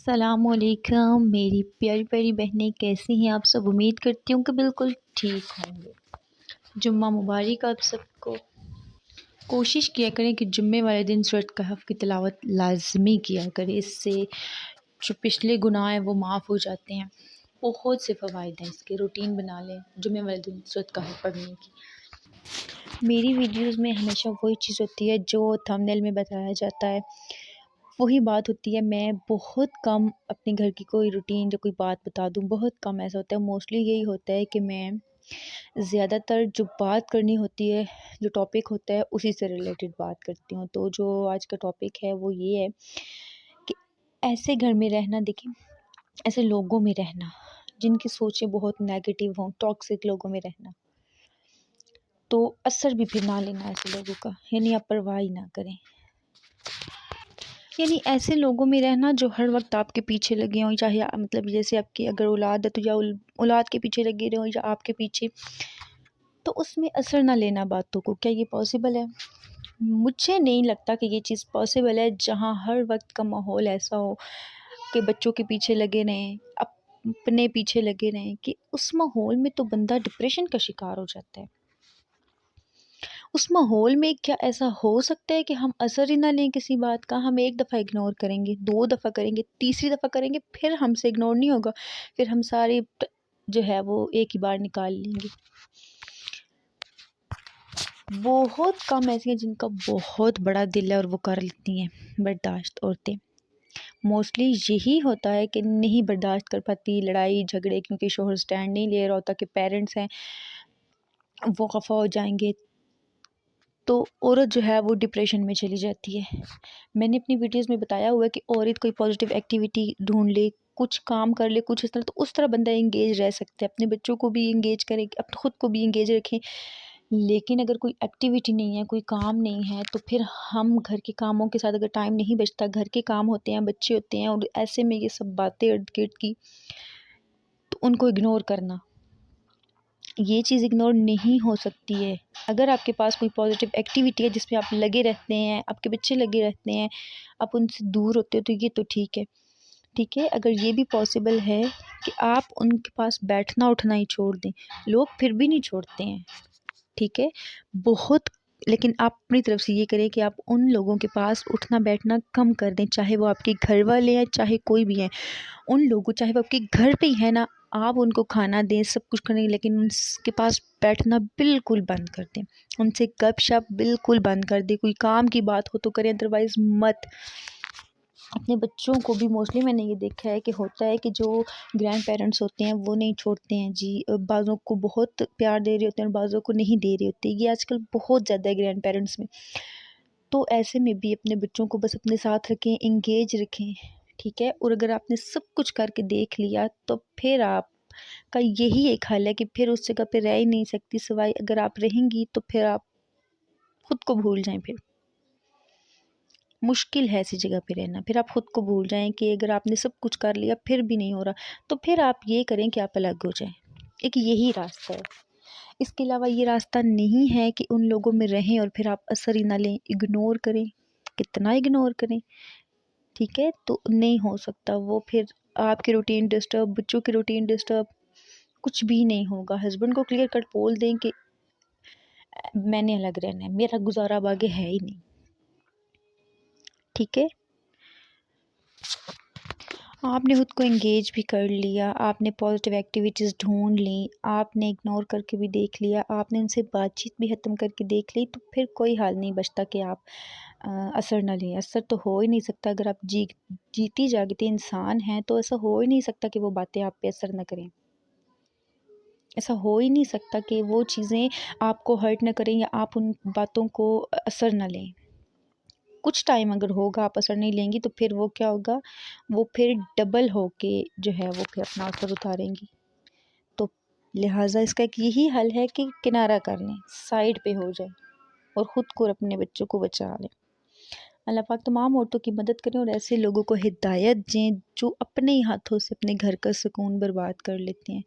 السلام علیکم میری پیاری پیاری بہنیں، کیسی ہیں آپ سب؟ امید کرتی ہوں کہ بالکل ٹھیک ہوں گے۔ جمعہ مبارک آپ سب کو۔ کوشش کیا کریں کہ جمعے والے دن سورۃ کہف کی تلاوت لازمی کیا کریں، اس سے جو پچھلے گناہ ہیں وہ معاف ہو جاتے ہیں۔ بہت سے فوائد ہیں اس کے، روٹین بنا لیں جمعے والے دن سورۃ کہف پڑھنے کی۔ میری ویڈیوز میں ہمیشہ وہی چیز ہوتی ہے جو تھمبنیل میں بتایا جاتا ہے، وہی بات ہوتی ہے۔ میں بہت کم اپنے گھر کی کوئی روٹین یا کوئی بات بتا دوں، بہت کم ایسا ہوتا ہے۔ موسٹلی یہی ہوتا ہے کہ میں زیادہ تر جو بات کرنی ہوتی ہے، جو ٹاپک ہوتا ہے، اسی سے ریلیٹڈ بات کرتی ہوں۔ تو جو آج کا ٹاپک ہے وہ یہ ہے کہ ایسے گھر میں رہنا، دیکھیں ایسے لوگوں میں رہنا جن کی سوچیں بہت نیگیٹو ہوں، ٹاکسک لوگوں میں رہنا، تو اثر بھی پھر نہ لینا ایسے لوگوں کا، یعنی آپ پرواہ ہی نہ کریں۔ یعنی ایسے لوگوں میں رہنا جو ہر وقت آپ کے پیچھے لگے ہوں، چاہے مطلب جیسے آپ کی اگر اولاد ہے تو یا اولاد کے پیچھے لگے رہے ہوں یا آپ کے پیچھے، تو اس میں اثر نہ لینا باتوں کو۔ کیا یہ پاسبل ہے؟ مجھے نہیں لگتا کہ یہ چیز پاسبل ہے، جہاں ہر وقت کا ماحول ایسا ہو کہ بچوں کے پیچھے لگے رہیں، اپنے پیچھے لگے رہیں، کہ اس ماحول میں تو بندہ ڈپریشن کا شکار ہو جاتا ہے۔ اس ماحول میں کیا ایسا ہو سکتا ہے کہ ہم اثر ہی نہ لیں کسی بات کا؟ ہم ایک دفعہ اگنور کریں گے، 2 دفعہ کریں گے، تیسری دفعہ کریں گے، پھر ہم سے اگنور نہیں ہوگا، پھر ہم سارے جو ہے وہ ایک ہی بار نکال لیں گے۔ بہت کم ایسی ہیں جن کا بہت بڑا دل ہے اور وہ کر لیتی ہیں برداشت عورتیں۔ موسٹلی یہی ہوتا ہے کہ نہیں برداشت کر پاتی لڑائی جھگڑے، کیونکہ شوہر سٹینڈ نہیں لے رہا ہوتا، کہ پیرنٹس ہیں وہ خفا ہو جائیں گے، تو عورت جو ہے وہ ڈپریشن میں چلی جاتی ہے۔ میں نے اپنی ویڈیوز میں بتایا ہوا ہے کہ عورت کوئی پازیٹیو ایکٹیویٹی ڈھونڈ لے، کچھ کام کر لے، کچھ اس طرح، تو اس طرح بندہ انگیج رہ سکتا ہے، اپنے بچوں کو بھی انگیج کرے، خود کو بھی انگیج رکھیں۔ لیکن اگر کوئی ایکٹیویٹی نہیں ہے، کوئی کام نہیں ہے، تو پھر ہم گھر کے کاموں کے ساتھ اگر ٹائم نہیں بچتا، گھر کے کام ہوتے ہیں، بچے ہوتے ہیں، اور ایسے میں یہ سب باتیں ارد گرد کی، تو ان کو اگنور کرنا، یہ چیز اگنور نہیں ہو سکتی ہے۔ اگر آپ کے پاس کوئی پازیٹیو ایکٹیویٹی ہے جس میں آپ لگے رہتے ہیں، آپ کے بچے لگے رہتے ہیں، آپ ان سے دور ہوتے ہو، تو یہ تو ٹھیک ہے۔ ٹھیک ہے، اگر یہ بھی پاسبل ہے کہ آپ ان کے پاس بیٹھنا اٹھنا ہی چھوڑ دیں، لوگ پھر بھی نہیں چھوڑتے ہیں، ٹھیک ہے بہت، لیکن آپ اپنی طرف سے یہ کریں کہ آپ ان لوگوں کے پاس اٹھنا بیٹھنا کم کر دیں، چاہے وہ آپ کے گھر والے ہیں، چاہے کوئی بھی ہیں، ان لوگوں چاہے وہ آپ کے گھر پہ ہی ہے نا، آپ ان کو کھانا دیں، سب کچھ کریں، لیکن ان کے پاس بیٹھنا بالکل بند کر دیں، ان سے گپ شپ بالکل بند کر دیں، کوئی کام کی بات ہو تو کریں، ادروائز مت۔ اپنے بچوں کو بھی موسٹلی میں نے یہ دیکھا ہے کہ ہوتا ہے کہ جو گرینڈ پیرنٹس ہوتے ہیں وہ نہیں چھوڑتے ہیں جی، بعضوں کو بہت پیار دے رہے ہوتے ہیں اور بعضوں کو نہیں دے رہے ہوتے، یہ آج کل بہت زیادہ ہے گرینڈ پیرنٹس میں۔ تو ایسے میں بھی اپنے بچوں کو بس اپنے ساتھ رکھیں، انگیج رکھیں، ٹھیک ہے۔ اور اگر آپ نے سب کچھ کر کے دیکھ لیا تو پھر آپ کا یہی ایک حل ہے کہ پھر اس جگہ پہ رہ ہی نہیں سکتی، سوائے اگر آپ رہیں گی تو پھر آپ خود کو بھول جائیں، پھر مشکل ہے ایسی جگہ پہ رہنا، پھر آپ خود کو بھول جائیں کہ اگر آپ نے سب کچھ کر لیا پھر بھی نہیں ہو رہا، تو پھر آپ یہ کریں کہ آپ الگ ہو جائیں۔ ایک یہی راستہ ہے، اس کے علاوہ یہ راستہ نہیں ہے کہ ان لوگوں میں رہیں اور پھر آپ اثر ہی نہ لیں، اگنور کریں، کتنا اگنور کریں، ٹھیک ہے، تو نہیں ہو سکتا وہ، پھر آپ کی روٹین ڈسٹرب، بچوں کی روٹین ڈسٹرب، کچھ بھی نہیں ہوگا۔ ہسبینڈ کو کلیئر کٹ بول دیں کہ میں نے الگ رہنا ہے، میرا گزارا اب آگے ہے ہی نہیں، ٹھیک ہے۔ آپ نے خود کو انگیج بھی کر لیا، آپ نے پازیٹیو ایکٹیویٹیز ڈھونڈ لیں، آپ نے اگنور کر کے بھی دیکھ لیا، آپ نے ان سے بات چیت بھی ختم کر کے دیکھ لی، تو پھر کوئی حال نہیں بچتا کہ آپ اثر نہ لیں۔ اثر تو ہو ہی نہیں سکتا، اگر آپ جیتی جاگتی انسان ہیں تو ایسا ہو ہی نہیں سکتا کہ وہ باتیں آپ پہ اثر نہ کریں، ایسا ہو ہی نہیں سکتا کہ وہ چیزیں آپ کو ہرٹ نہ کریں یا آپ ان باتوں کو اثر نہ لیں۔ کچھ ٹائم اگر ہوگا آپ اثر نہیں لیں گی تو پھر وہ کیا ہوگا، وہ پھر ڈبل ہو کے جو ہے وہ پھر اپنا اثر اتاریں گی۔ تو لہٰذا اس کا ایک یہی حل ہے کہ کنارہ کر لیں، سائڈ پہ ہو جائیں اور خود کو اور اپنے بچوں کو بچا لیں۔ اللہ پاک تمام عورتوں کی مدد کریں اور ایسے لوگوں کو ہدایت دیں جو اپنے ہی ہاتھوں سے اپنے گھر کا سکون برباد کر لیتے ہیں۔